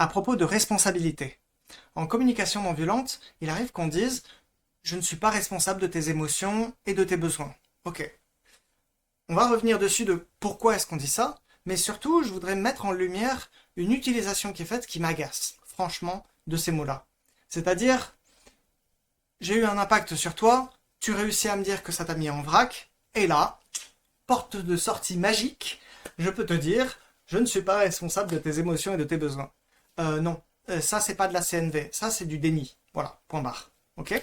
à propos de responsabilité. En communication non violente, il arrive qu'on dise « Je ne suis pas responsable de tes émotions et de tes besoins ». Ok. On va revenir dessus de pourquoi est-ce qu'on dit ça, mais surtout, je voudrais mettre en lumière une utilisation qui est faite qui m'agace, franchement, de ces mots-là. C'est-à-dire, j'ai eu un impact sur toi, tu réussis à me dire que ça t'a mis en vrac, et là, porte de sortie magique, je peux te dire, je ne suis pas responsable de tes émotions et de tes besoins. Non, ça c'est pas de la CNV, ça c'est du déni. Voilà, point barre. Ok.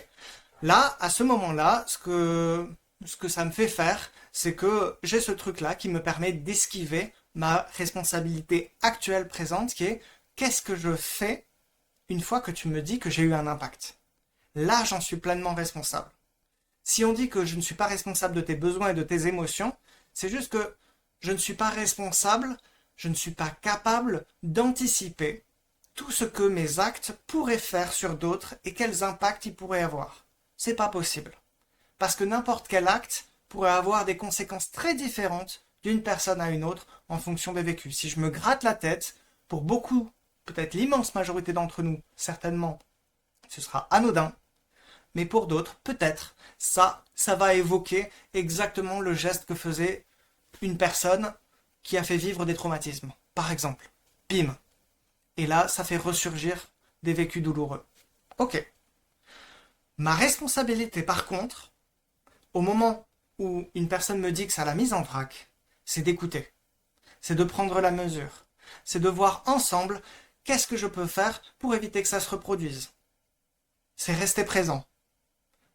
Là, à ce moment-là, ce que ça me fait faire, c'est que j'ai ce truc-là qui me permet d'esquiver ma responsabilité actuelle présente, qui est qu'est-ce que je fais une fois que tu me dis que j'ai eu un impact. Là, j'en suis pleinement responsable. Si on dit que je ne suis pas responsable de tes besoins et de tes émotions, c'est juste que je ne suis pas responsable, je ne suis pas capable d'anticiper tout ce que mes actes pourraient faire sur d'autres et quels impacts ils pourraient avoir. C'est pas possible. Parce que n'importe quel acte pourrait avoir des conséquences très différentes d'une personne à une autre en fonction des vécus. Si je me gratte la tête, pour beaucoup, peut-être l'immense majorité d'entre nous, certainement, ce sera anodin, mais pour d'autres, peut-être, ça va évoquer exactement le geste que faisait une personne qui a fait vivre des traumatismes. Par exemple, bim. Et là, ça fait ressurgir des vécus douloureux. Ok. Ma responsabilité, par contre, au moment où une personne me dit que ça l'a mise en vrac, c'est d'écouter. C'est de prendre la mesure. C'est de voir ensemble qu'est-ce que je peux faire pour éviter que ça se reproduise. C'est rester présent.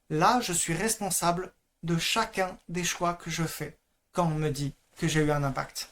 Là, je suis responsable de chacun des choix que je fais quand on me dit que j'ai eu un impact.